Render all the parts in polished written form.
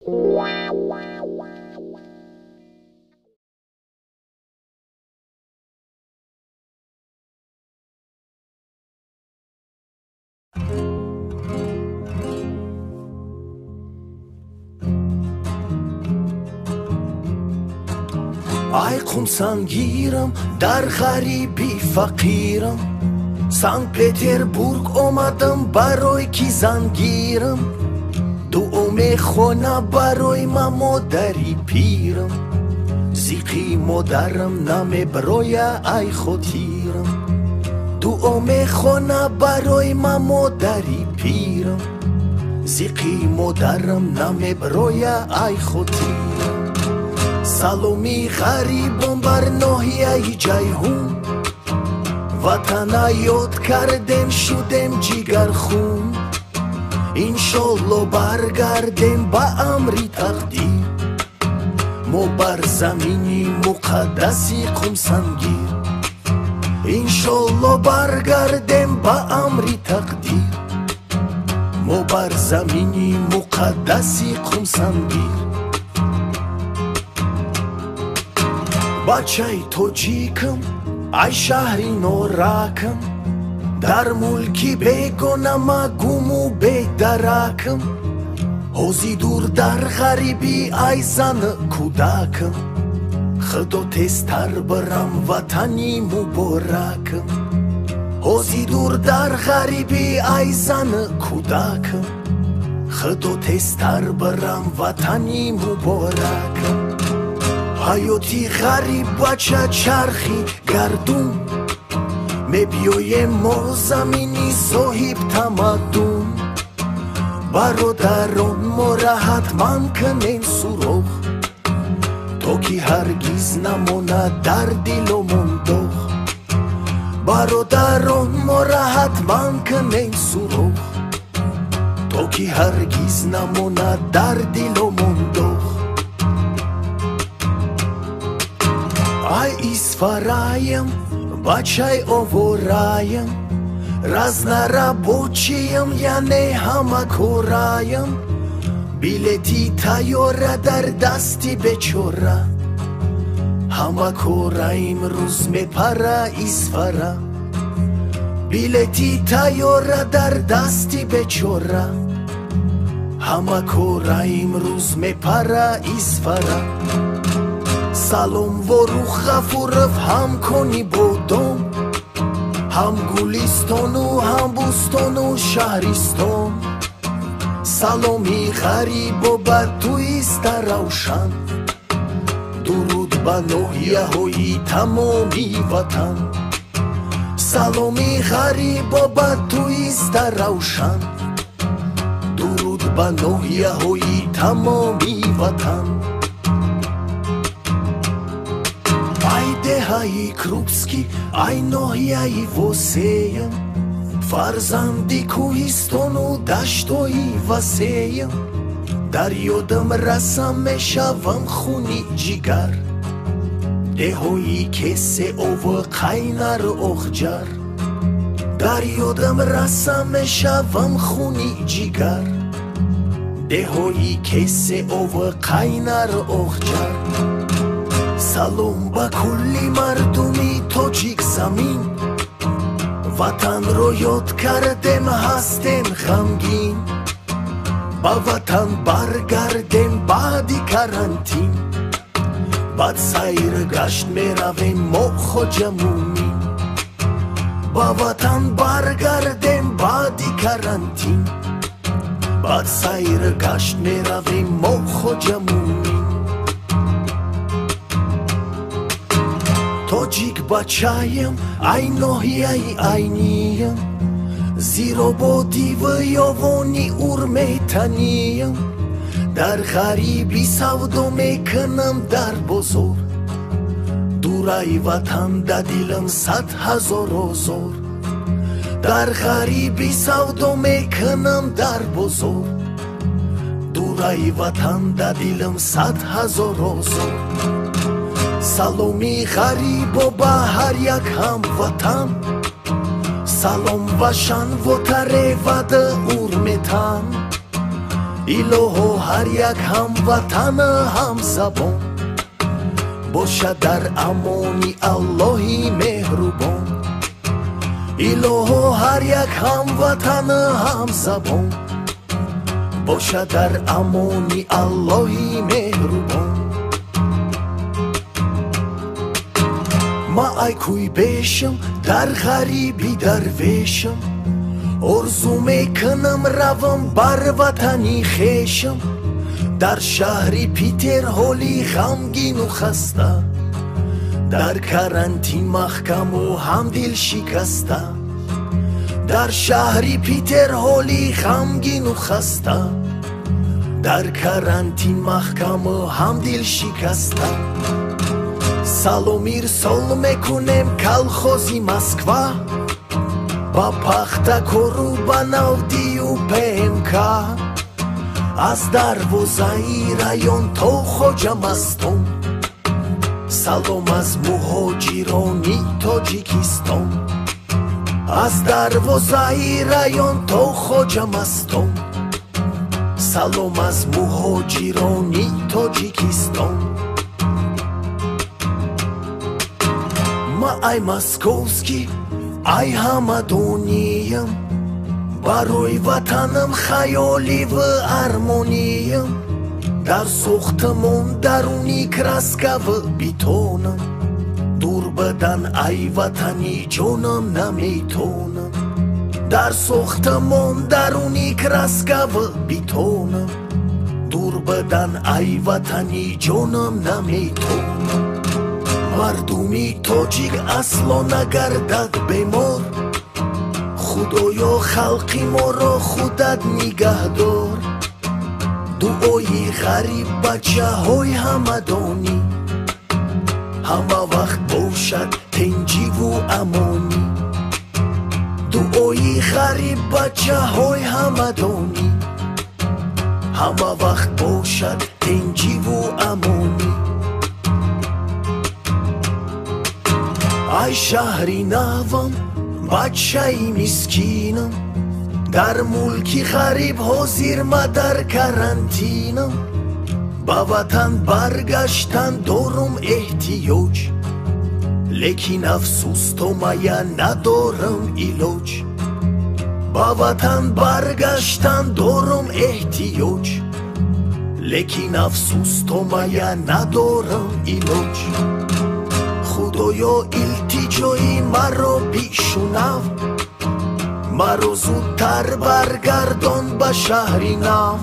ای خونسانگیرم در غریبی فقیرم سنت پتربورگ اومدم برای کی زنگیرم دوم خونه برای من مادری پیرم زیقی مادرم نمه برای ای خودیرم دوم خونه برای من مادری پیرم زیقی مادرم نمه برای ای خودیرم سلامی غریبم بر ناحیه جیهون وطن یاد کردم شدم جگر خون انشالله برگردم با امری تقدیر ما بر زمینی مقدسی قم سنگیر انشالله برگردم با امری تقدیر ما بر زمینی مقدسی قم سنگیر بچه توجیکم ای شهری نورکم در ملکی بگونم گمو بدرکم حوزی دور در غریبی ای زن کودکم خدا تستر برم وطنی مبارکم حوزی دور در غریبی ای زن کودکم خدا تستر برم وطنی مبارکم حیاتی غریب بچه چرخی گردون میبیای ما زمینی صاحب تمدون برادران ما را حتما کنیم سراغ تا که هرگز نمانه در دلمون داغ برادران ما را حتما کنیم سراغ تا که هرگز نمانه در دلمون داغ ای اسفرایم بچه آورایم رزنه رابوچیم یعنی همه کورایم بیلتی تیاره در دستی بچوره همه کورایم روز میپره اسفره بیلتی تیاره در دستی بچوره همه کورایم روز میپره اسفره سلام و روح غفورف هم کنی بودم هم گولیستان و هم بوستان و شهریستان سلامی غریب و بر تویست روشن درود به ناحیه های تمامی وطن سلامی غریب و بر تویست روشن درود به ناحیه های تمامی وطن ای کروبسکی ای ناحیه وسیم فرزندی کوهستان و دشتای وسیم در یادم رسم میشوم خونی جگر دهایی کسه او قینر اخجر در یادم رسم میشوم خونی جگر دهایی کسه او قینر اخجر سلام با کلی مردمی تاجیک زمین وطن رو یاد کردم هستم غمگین با وطن برگردم بعدی کرانتین بعد سیر گشت میرویم ما خودمونیم با وطن برگردم بعدی کرانتین بعد سیر گشت میرویم ما خودمونیم تاجیک بچه‌یم ای ناحیه اینیم زیرا با دیو یاوانی میتنیم در غریبی سودا میکنم در بزرگ دورای وطن در دلم 100,000 آزار در غریبی سودا میکنم در بزرگ دورای وطن در دلم 100,000 آزار سلامی غریب و به هر یک هم وطن سلام وشن و تره و ده ارمتن الهو هر یک هموطن همزبان باشد در امانی اللهی مهربان الهو هر یک هموطن همزبان باشد در امانی اللهی مهربان ما ای کوی بشم در غریبی درویشم آرزو میکنم روم بر وطنی خویشم در شهری پیتر هولی غمگین و خسته در کرانتین محکم و همدل شکسته در شهری پیتر هولی غمگین و خسته در کرانتین محکم و همدل شکسته سلام ارسال میکنم کلخوزی مسکوا با پختکورو بناودی و ПМК از دروازه رایون تا خوجامستان سلام از مهاجرانی تاجیکستان از دروازه رایون تا خوجامستان سلام از مهاجرانی تاجیکستان ما ای مسکوسکی ای همدونیم برای وطنم خیالی و ارمونیم در سوختمون درونی کرسکه و بیتونم دور بدن ای وطنی جونم نمیتونم در سوختمون درونی کرسکه و بیتونم دور بدن ای وطنی جونم نمیتونم مردمی تاجیک اصلا نگردد بیمار خدایا خلقی ما را خودت نگه دار دعای غریب بچه های همدانی همه وقت باشد تنجی و امانی دعای غریب بچه های همدانی همه وقت باشد تنجی و امانی ای شهری نوم بچه ای مسکینم در ملکی غریب حاضر ما در کرانتینم با وطن برگشتن دارم احتیاج لیکن افسوس تو مایا ندارم علاج با وطن برگشتن دارم احتیاج لیکن افسوس تو مایا ندارم علاج خدایا التجای مرا بیشونم مرا زودتر برگردان به شهری نو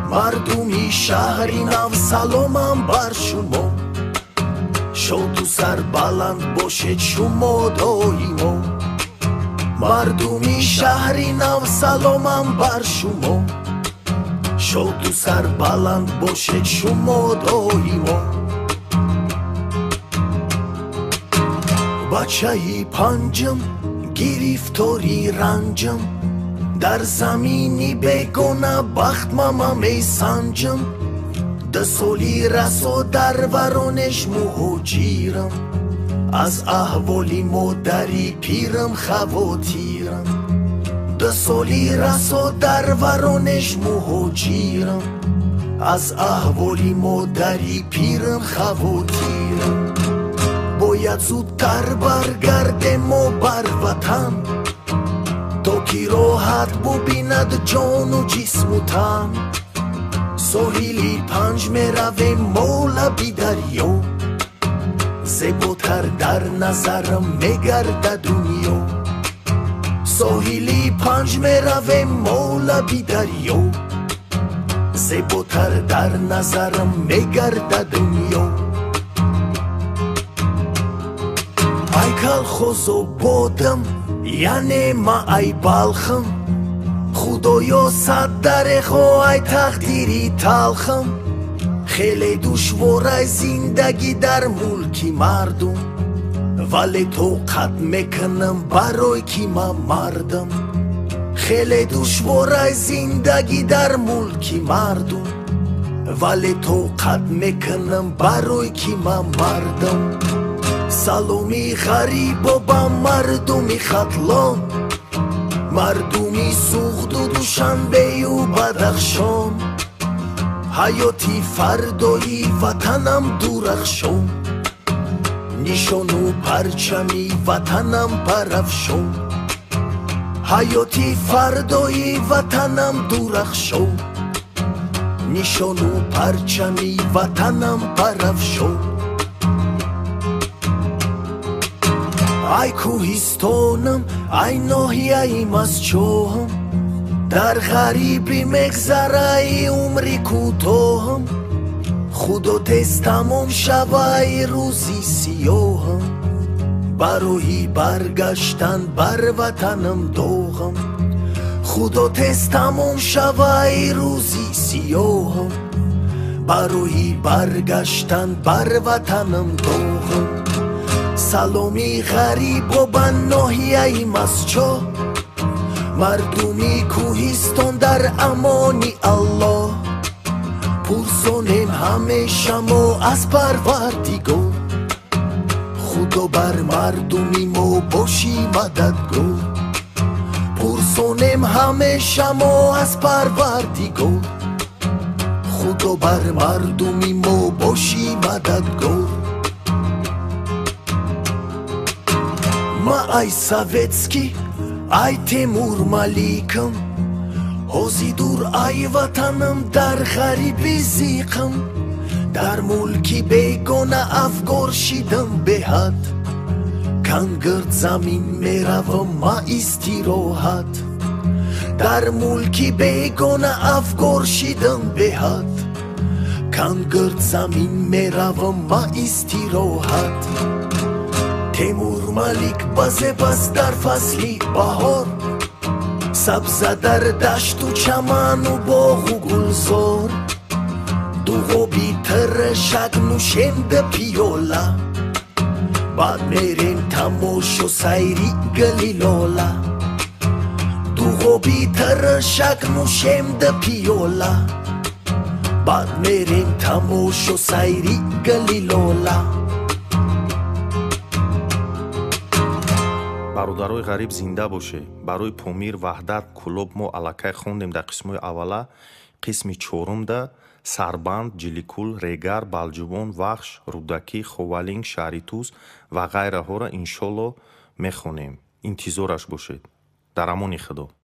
مردمی شهری نو سلامم بر شما شاد و سر بلند باشد شما دایما مردمی شهری نو سلامم بر شما شاد و سر بلند باشد شما دایما بچه پنجم گرفتاری رنجم در زمینی بگونه بخت ماما می سنجم ده سالی رسا در ورانش مهاجرم از احوالی مادری پیرم خواتیرم ده سالی رسا در ورانش مهاجرم از احوالی مادری پیرم خواتیرم باید زودتر برگردم و بر وطن تا که راحت ببیند جان و جسم و تن ساحلی پنج میرویم مولا بی دریا زیباتر در نظرم میگرده دنیا ساحلی پنج میرویم مولا بی دریا زیباتر در نظرم میگرده دنیا ای کلخوز و بادم یعنی ما ای بلخم خدایا صد در خواه ای تقدیری تلخم خیلی دشوار ای زندگی در ملکی مردم ولی توقت میکنم برای که ما مردم خیلی دشوار ای زندگی در ملکی مردم ولی توقت میکنم برای که ما مردم سلامی غریب و با مردمی خطلان مردمی سوخت و دوشنبه و بدخشان حیاتی فردایی وطنم درخشان نشان و پرچمی وطنم برافشان حیاتی فردایی وطنم درخشان نشان و پرچمی وطنم برافشان ای کوهستانم ای ناحیه‌ام از چاهم در غریبی مگذره عمری کوتاهم خدا دست تمام شوه روزی سیاهم برای برگشتن بر وطنم داغم خدا دست تمام شوه روزی سیاهم برای برگشتن بر وطنم داغم سلامی غریب و بن ناحیه‌ام از چاه مردمی کوهستان در امانی الله پرسانم همیشه ما از پروردگار خدا بر مردمی ما باشی مددگار پرسانم همیشه ما از پروردگار خدا بر مردمی ما باشی مددگار ما ای سویتسکی ای تیمور ملیکم حوزی دور ای وطنم در غریبی زیقم در ملکی بیگانه افگار شیدم به حد کنگرد زمین میروم ما استراحت در ملکی بیگانه افگار شیدم به حد کنگرد زمین میروم ما استراحت تیمور ملیک بزه بس در فصلی بهار سبزه در دشت و چمن و باغ و گلزار دوغو بیتر شک نوشنده پیاله بعد میریم تماش و سیری گلی لاله دوغو بیتر شک نوشنده پیاله بعد میریم تماش و سیری گلی لاله бародарои ғариб зинда боше. Барои Помир ваҳдат кулоб мо аллакай хондем дар қисмои аввала. Қисми чорумда Сарбанд, Ҷиликул, Регар, Балҷубон, Вахш, Рудакӣ, Ховалинг, Шаҳритӯз ва ғайраҳоро иншолло мехонем. Интизораш бошед. Дар амони Худо.